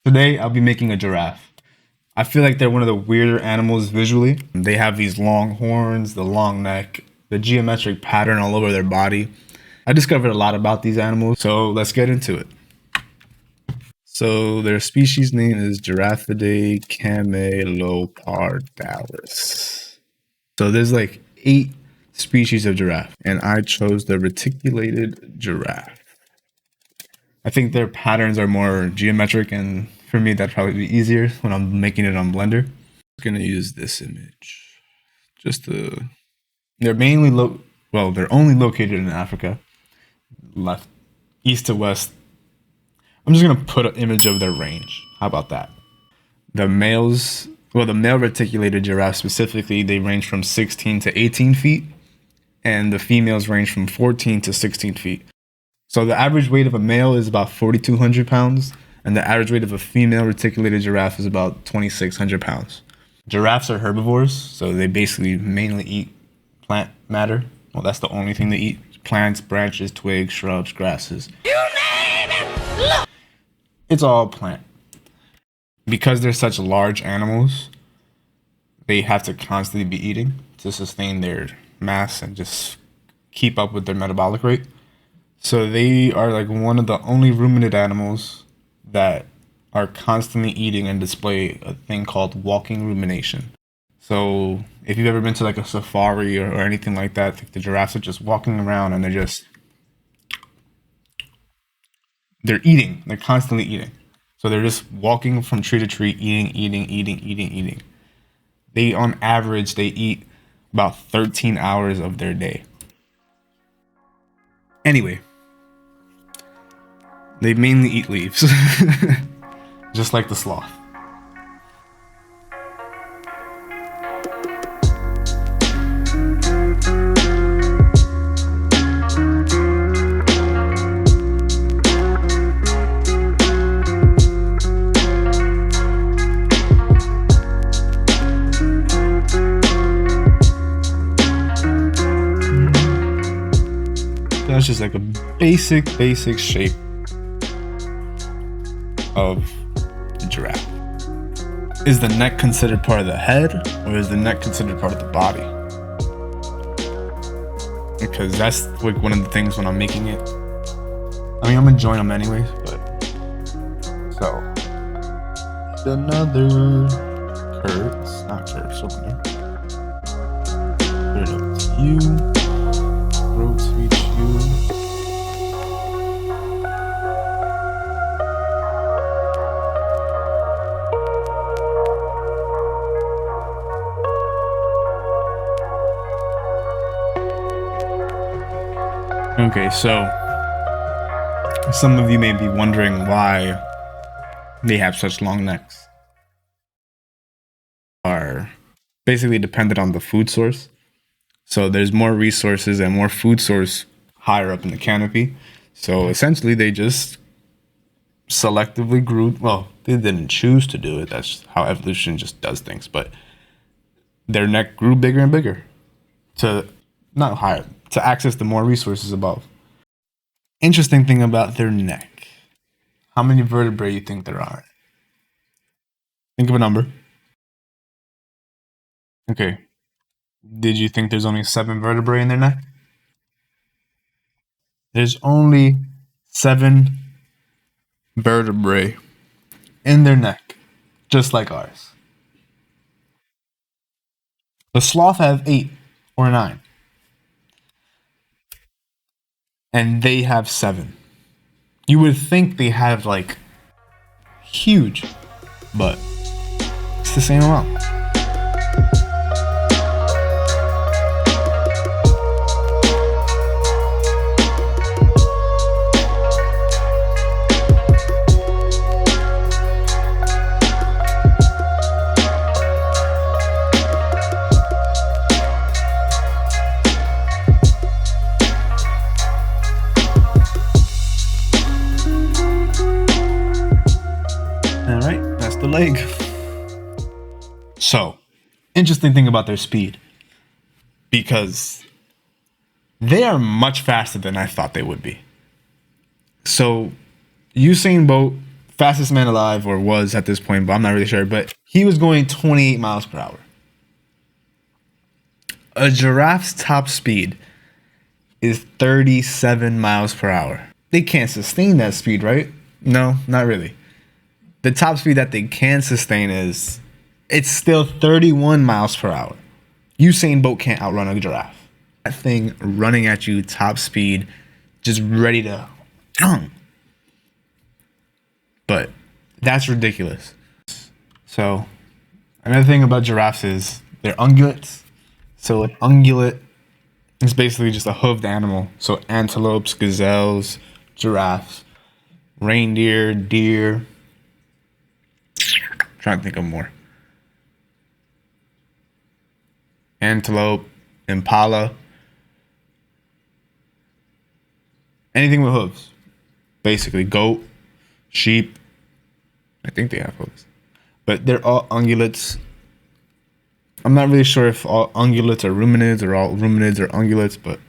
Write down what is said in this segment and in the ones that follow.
Today, I'll be making a giraffe. I feel like they're one of the weirder animals visually. They have these long horns, the long neck, the geometric pattern all over their body. I discovered a lot about these animals, so let's get into it. So their species name is Giraffidae camelopardalis. So there's like 8 species of giraffe, and I chose the reticulated giraffe. I think their patterns are more geometric, and for me, that'd probably be easier when I'm making it on Blender. I'm gonna use this image. Just to, they're mainly they're only located in Africa, left, east to west. I'm just gonna put an image of their range. How about that? The the male reticulated giraffe specifically, they range from 16 to 18 feet, and the females range from 14 to 16 feet. So the average weight of a male is about 4,200 pounds, and the average weight of a female reticulated giraffe is about 2,600 pounds. Giraffes are herbivores, so they basically mainly eat plant matter. Well, that's the only thing they eat. Plants, branches, twigs, shrubs, grasses. You name it! Look! It's all plant. Because they're such large animals, they have to constantly be eating to sustain their mass and just keep up with their metabolic rate. So they are like one of the only ruminant animals that are constantly eating and display a thing called walking rumination. So if you've ever been to like a safari or anything like that, like the giraffes are just walking around and they're eating. They're constantly eating. So they're just walking from tree to tree, eating. On average, they eat about 13 hours of their day. Anyway, they mainly eat leaves, just like the sloth. That's just like a basic shape of the giraffe. Is the neck considered part of the head, or is the neck considered part of the body? Because that's like one of the things when I'm making it. I mean, I'm gonna join them anyways, but so another cylinder. Put it up to you. Rotate you. Okay, so some of you may be wondering why they have such long necks. Are basically dependent on the food source. So there's more resources and more food source higher up in the canopy. So essentially they just selectively grew. Well, they didn't choose to do it. That's how evolution just does things. But their neck grew bigger and bigger to access the more resources above. Interesting thing about their neck. How many vertebrae you think there are? Think of a number. Okay. Did you think there's only 7 vertebrae in their neck? There's only 7 vertebrae in their neck, just like ours. The sloth have 8 or 9. And they have 7. You would think they have like huge, but it's the same amount. The leg. So, interesting thing about their speed, because they are much faster than I thought they would be. So, Usain Bolt fastest man alive, or was at this point, but I'm not really sure. But he was going 28 miles per hour. A giraffe's top speed is 37 miles per hour. They can't sustain that speed, right? No, not really. The top speed that they can sustain is it's still 31 miles per hour. Usain Bolt can't outrun a giraffe. That thing running at you top speed, just ready to. But that's ridiculous. So another thing about giraffes is they're ungulates. So an ungulate is basically just a hoofed animal. So antelopes, gazelles, giraffes, reindeer, deer. Trying to think of more. Antelope, impala, anything with hooves. Basically, goat, sheep. I think they have hooves, but they're all ungulates. I'm not really sure if all ungulates are ruminids or all ruminids are ungulates, but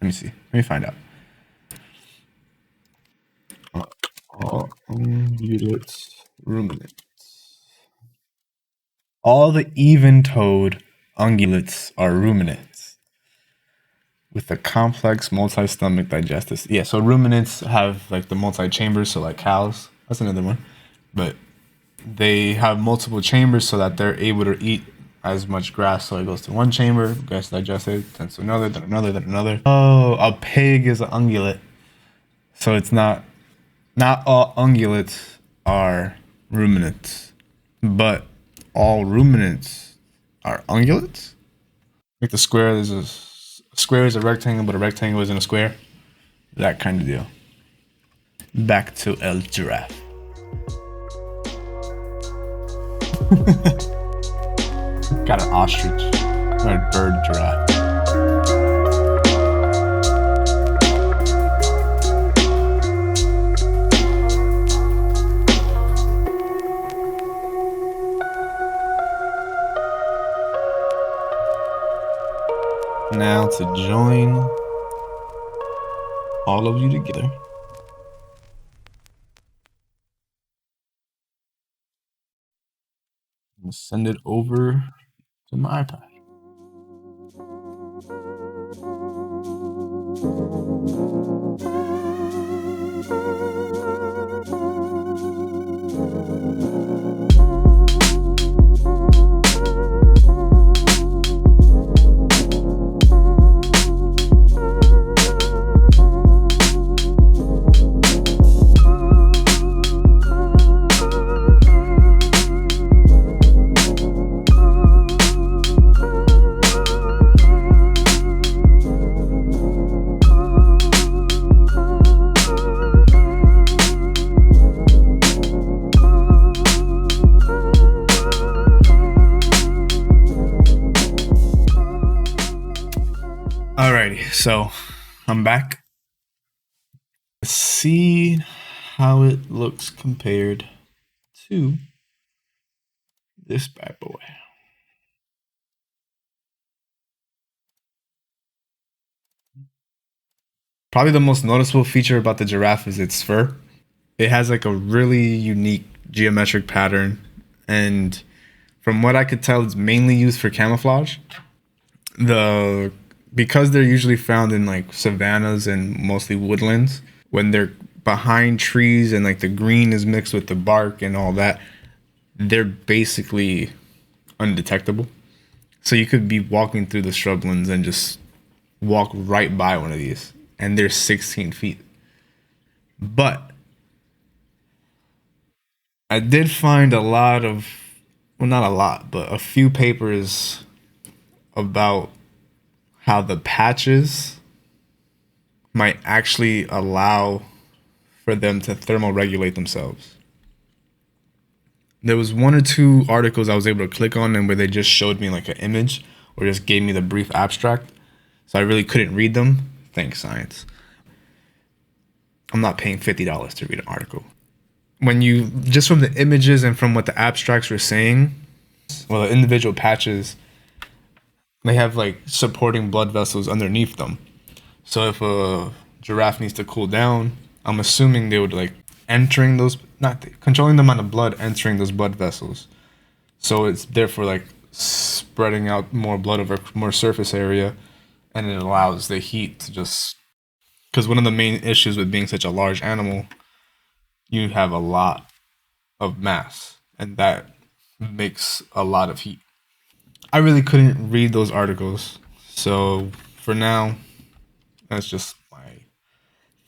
let me see. Let me find out. All ungulates, ruminants. All the even-toed ungulates are ruminants with a complex multi-stomach digestive. Yeah, so ruminants have like the multi-chambers, so like cows. That's another one. But they have multiple chambers so that they're able to eat as much grass. So it goes to one chamber, gets digested, then to another, then another, then another. Oh, a pig is an ungulate. So it's not all ungulates are ruminants, but all ruminants are ungulates. Like the square, a square is a rectangle, but a rectangle isn't a square. That kind of deal. Back to El Giraffe. Got an ostrich or a bird giraffe. Now to join all of you together. I'm gonna send it over to my iPad. Alrighty, so I'm back. Let's see how it looks compared to this bad boy. Probably the most noticeable feature about the giraffe is its fur. It has like a really unique geometric pattern, and from what I could tell, it's mainly used for camouflage. Because they're usually found in like savannas and mostly woodlands, when they're behind trees and like the green is mixed with the bark and all that, they're basically undetectable. So you could be walking through the shrublands and just walk right by one of these, and they're 16 feet. But I did find a lot of, well, not a lot, but a few papers about how the patches might actually allow for them to thermoregulate themselves. There was one or two articles I was able to click on and where they just showed me like an image or just gave me the brief abstract. So I really couldn't read them. Thanks, science. I'm not paying $50 to read an article. When you, just from the images and from what the abstracts were saying, well, the individual patches, they have like supporting blood vessels underneath them. So if a giraffe needs to cool down, I'm assuming they would like entering those, not controlling the amount of blood entering those blood vessels. So it's therefore like spreading out more blood over more surface area, and it allows the heat to just, because one of the main issues with being such a large animal, you have a lot of mass, and that makes a lot of heat. I really couldn't read those articles, so for now, that's just my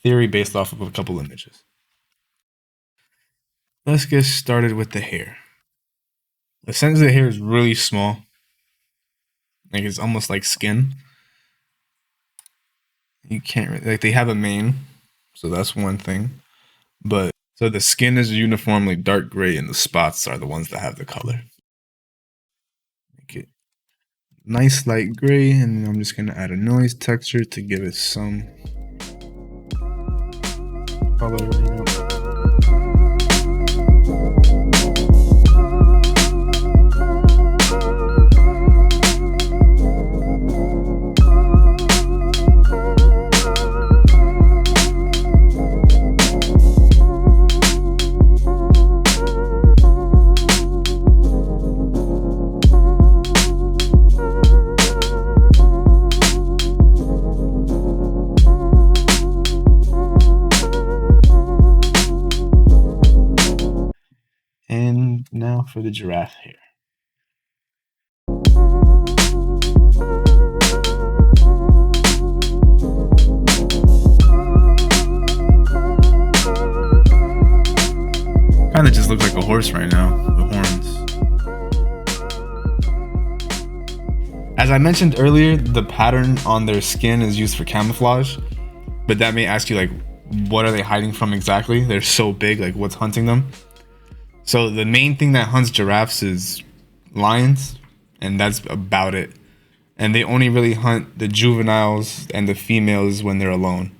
theory based off of a couple images. Let's get started with the hair. The sense of the hair is really small, like it's almost like skin. You can't really, like they have a mane, so that's one thing. But so the skin is uniformly dark gray, and the spots are the ones that have the color. Make it nice light gray, and I'm just gonna add a noise texture to give it some color. And now for the giraffe hair. Kind of just looks like a horse right now, the horns. As I mentioned earlier, the pattern on their skin is used for camouflage, but that may ask you, like, what are they hiding from exactly? They're so big, like what's hunting them? So the main thing that hunts giraffes is lions, and that's about it. And they only really hunt the juveniles and the females when they're alone.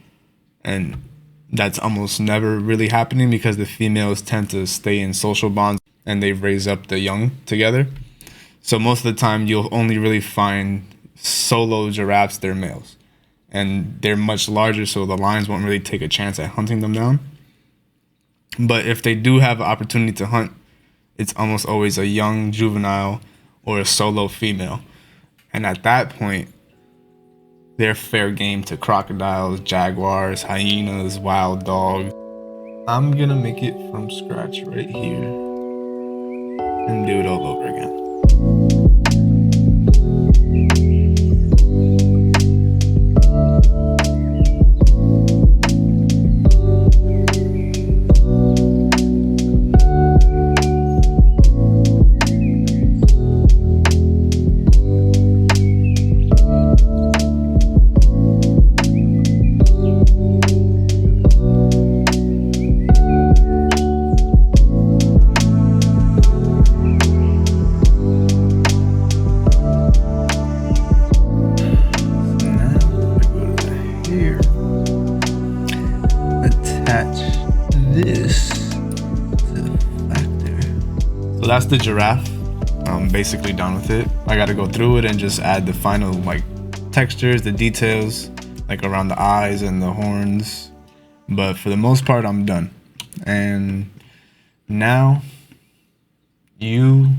And that's almost never really happening because the females tend to stay in social bonds and they raise up the young together. So most of the time you'll only really find solo giraffes, they're males. And they're much larger, so the lions won't really take a chance at hunting them down. But if they do have an opportunity to hunt, it's almost always a young juvenile or a solo female. And at that point, they're fair game to crocodiles, jaguars, hyenas, wild dogs. I'm gonna make it from scratch right here and do it all over again. This to the factor. So that's the giraffe. I'm basically done with it. I gotta go through it and just add the final like textures, the details, like around the eyes and the horns. But for the most part, I'm done. And now you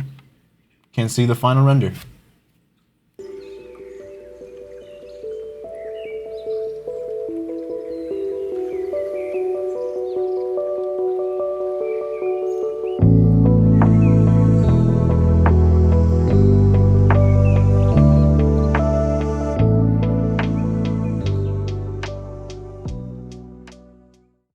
can see the final render.